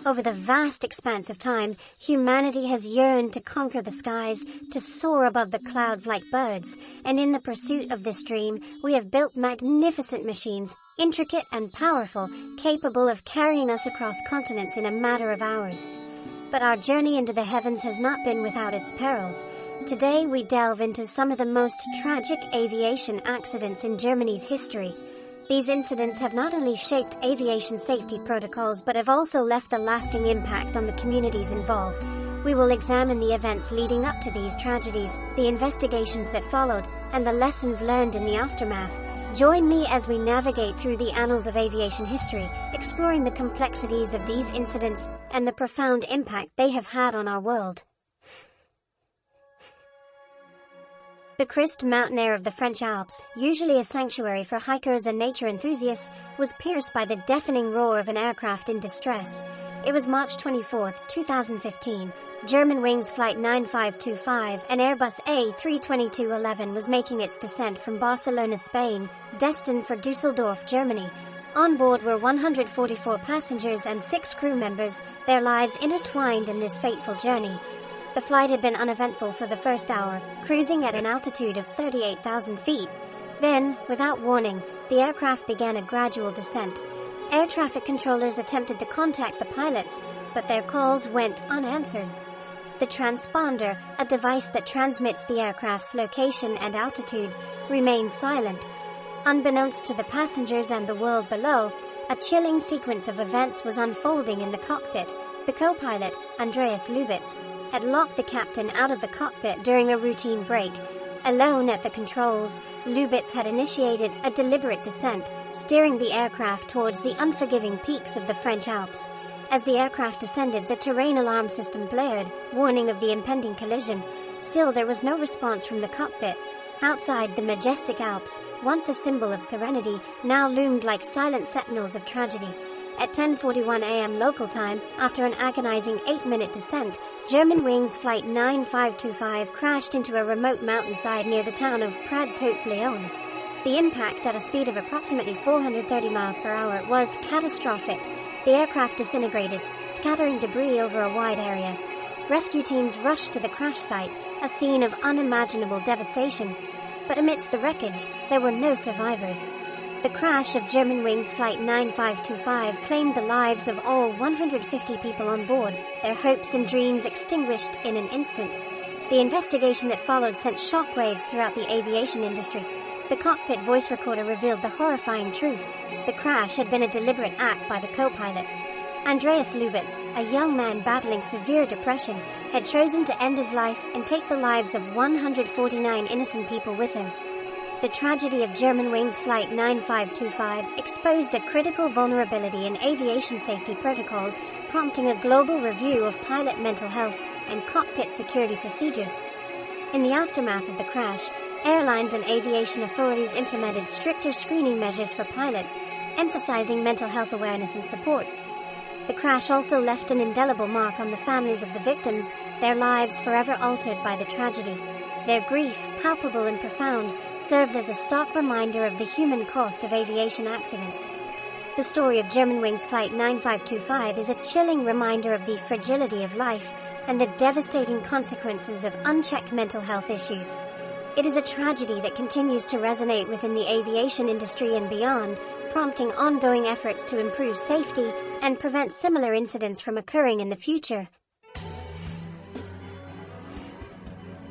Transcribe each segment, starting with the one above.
Over the vast expanse of time, humanity has yearned to conquer the skies, to soar above the clouds like birds, and in the pursuit of this dream, we have built magnificent machines, intricate and powerful, capable of carrying us across continents in a matter of hours. But our journey into the heavens has not been without its perils. Today we delve into some of the most tragic aviation accidents in Germany's history. These incidents have not only shaped aviation safety protocols but have also left a lasting impact on the communities involved. We will examine the events leading up to these tragedies, the investigations that followed, and the lessons learned in the aftermath. Join me as we navigate through the annals of aviation history, exploring the complexities of these incidents and the profound impact they have had on our world. The Christ mountain air of the French Alps, usually a sanctuary for hikers and nature enthusiasts, was pierced by the deafening roar of an aircraft in distress. It was March 24, 2015. Germanwings Flight 9525, an Airbus A322-11 was making its descent from Barcelona, Spain, destined for Düsseldorf, Germany. On board were 144 passengers and 6 crew members, their lives intertwined in this fateful journey. The flight had been uneventful for the first hour, cruising at an altitude of 38,000 feet. Then, without warning, the aircraft began a gradual descent. Air traffic controllers attempted to contact the pilots, but their calls went unanswered. The transponder, a device that transmits the aircraft's location and altitude, remained silent. Unbeknownst to the passengers and the world below, a chilling sequence of events was unfolding in the cockpit. The co-pilot, Andreas Lubitz, had locked the captain out of the cockpit during a routine break. Alone at the controls, Lubitz had initiated a deliberate descent, steering the aircraft towards the unforgiving peaks of the French Alps. As the aircraft descended, the terrain alarm system blared, warning of the impending collision. Still, there was no response from the cockpit. Outside, the majestic Alps, once a symbol of serenity, now loomed like silent sentinels of tragedy. At 10:41 a.m. local time, after an agonizing 8-minute descent, Germanwings Flight 9525 crashed into a remote mountainside near the town of Prades-Haute-Léon. The impact, at a speed of approximately 430 miles per hour, was catastrophic. The aircraft disintegrated, scattering debris over a wide area. Rescue teams rushed to the crash site, a scene of unimaginable devastation. But amidst the wreckage, there were no survivors. The crash of Germanwings Flight 9525 claimed the lives of all 150 people on board, their hopes and dreams extinguished in an instant. The investigation that followed sent shockwaves throughout the aviation industry. The cockpit voice recorder revealed the horrifying truth. The crash had been a deliberate act by the co-pilot. Andreas Lubitz, a young man battling severe depression, had chosen to end his life and take the lives of 149 innocent people with him. The tragedy of Germanwings Flight 9525 exposed a critical vulnerability in aviation safety protocols, prompting a global review of pilot mental health and cockpit security procedures. In the aftermath of the crash, airlines and aviation authorities implemented stricter screening measures for pilots, emphasizing mental health awareness and support. The crash also left an indelible mark on the families of the victims, their lives forever altered by the tragedy. Their grief, palpable and profound, served as a stark reminder of the human cost of aviation accidents. The story of Germanwings Flight 9525 is a chilling reminder of the fragility of life and the devastating consequences of unchecked mental health issues. It is a tragedy that continues to resonate within the aviation industry and beyond, prompting ongoing efforts to improve safety and prevent similar incidents from occurring in the future.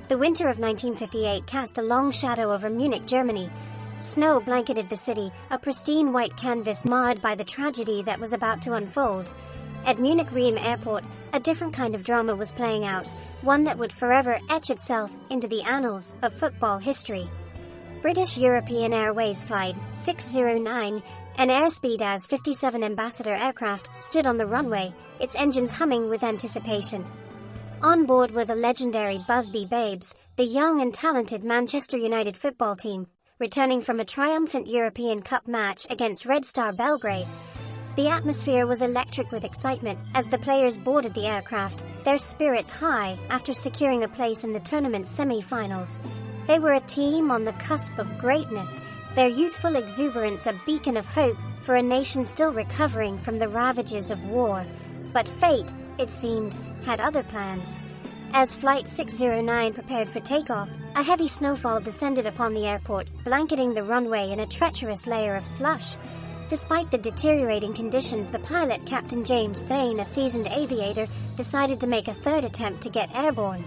The winter of 1958 cast a long shadow over Munich, Germany. Snow blanketed the city, a pristine white canvas marred by the tragedy that was about to unfold. At Munich Riem Airport, a different kind of drama was playing out, one that would forever etch itself into the annals of football history. British European Airways Flight 609, an airspeed as 57 Ambassador aircraft, stood on the runway, its engines humming with anticipation. On board were the legendary Busby Babes, the young and talented Manchester United football team, returning from a triumphant European Cup match against Red Star Belgrade. The atmosphere was electric with excitement as the players boarded the aircraft, their spirits high after securing a place in the tournament's semi-finals. They were a team on the cusp of greatness, their youthful exuberance a beacon of hope for a nation still recovering from the ravages of war. But fate, it seemed, had other plans. As Flight 609 prepared for takeoff, a heavy snowfall descended upon the airport, blanketing the runway in a treacherous layer of slush. Despite the deteriorating conditions, the pilot, Captain James Thane, a seasoned aviator, decided to make a third attempt to get airborne.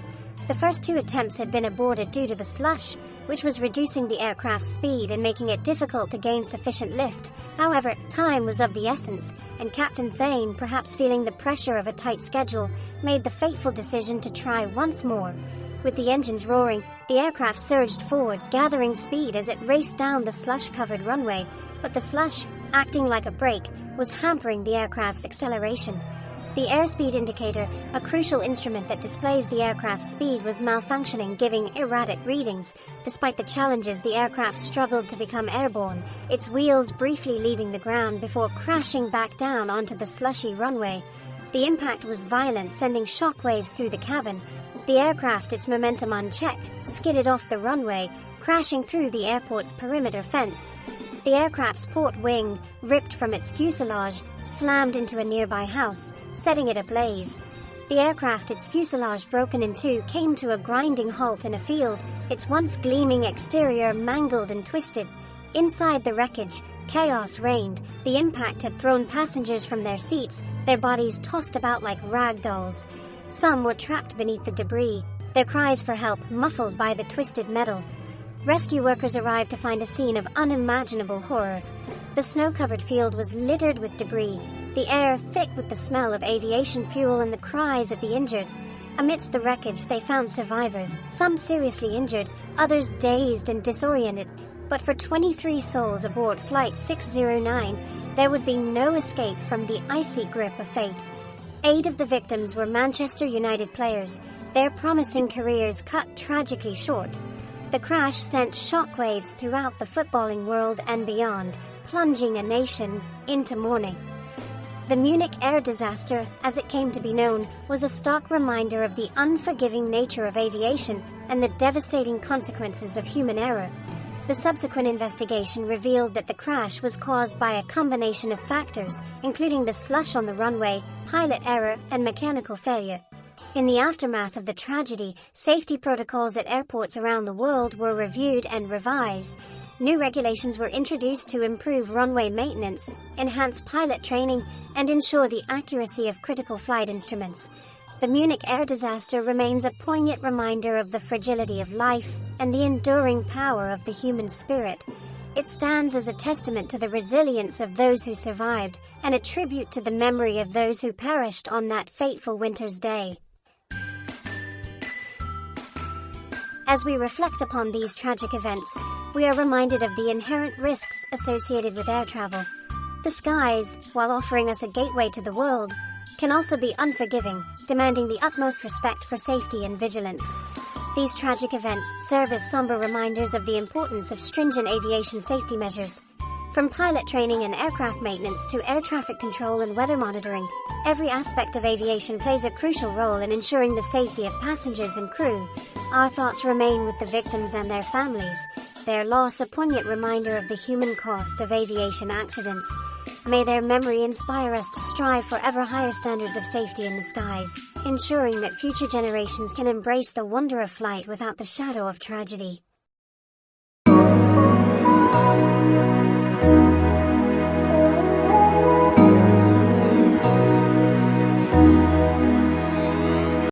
The first two attempts had been aborted due to the slush, which was reducing the aircraft's speed and making it difficult to gain sufficient lift. However, time was of the essence, and Captain Thane, perhaps feeling the pressure of a tight schedule, made the fateful decision to try once more. With the engines roaring, the aircraft surged forward, gathering speed as it raced down the slush-covered runway, but the slush, acting like a brake, was hampering the aircraft's acceleration. The airspeed indicator, a crucial instrument that displays the aircraft's speed, was malfunctioning, giving erratic readings. Despite the challenges, the aircraft struggled to become airborne, its wheels briefly leaving the ground before crashing back down onto the slushy runway. The impact was violent, sending shockwaves through the cabin. The aircraft, its momentum unchecked, skidded off the runway, crashing through the airport's perimeter fence. The aircraft's port wing, ripped from its fuselage, slammed into a nearby house, setting it ablaze. The aircraft, its fuselage broken in two, came to a grinding halt in a field, its once gleaming exterior mangled and twisted. Inside the wreckage, chaos reigned. The impact had thrown passengers from their seats, their bodies tossed about like rag dolls. Some were trapped beneath the debris, their cries for help muffled by the twisted metal. Rescue workers arrived to find a scene of unimaginable horror. The snow-covered field was littered with debris, the air thick with the smell of aviation fuel and the cries of the injured. Amidst the wreckage, they found survivors, some seriously injured, others dazed and disoriented. But for 23 souls aboard Flight 609, there would be no escape from the icy grip of fate. 8 of the victims were Manchester United players, their promising careers cut tragically short. The crash sent shockwaves throughout the footballing world and beyond, plunging a nation into mourning. The Munich Air Disaster, as it came to be known, was a stark reminder of the unforgiving nature of aviation and the devastating consequences of human error. The subsequent investigation revealed that the crash was caused by a combination of factors, including the slush on the runway, pilot error, and mechanical failure. In the aftermath of the tragedy, safety protocols at airports around the world were reviewed and revised. New regulations were introduced to improve runway maintenance, enhance pilot training, and ensure the accuracy of critical flight instruments. The Munich Air Disaster remains a poignant reminder of the fragility of life and the enduring power of the human spirit. It stands as a testament to the resilience of those who survived and a tribute to the memory of those who perished on that fateful winter's day. As we reflect upon these tragic events, we are reminded of the inherent risks associated with air travel. The skies, while offering us a gateway to the world, can also be unforgiving, demanding the utmost respect for safety and vigilance. These tragic events serve as somber reminders of the importance of stringent aviation safety measures. From pilot training and aircraft maintenance to air traffic control and weather monitoring, every aspect of aviation plays a crucial role in ensuring the safety of passengers and crew. Our thoughts remain with the victims and their families, their loss a poignant reminder of the human cost of aviation accidents. May their memory inspire us to strive for ever higher standards of safety in the skies, ensuring that future generations can embrace the wonder of flight without the shadow of tragedy.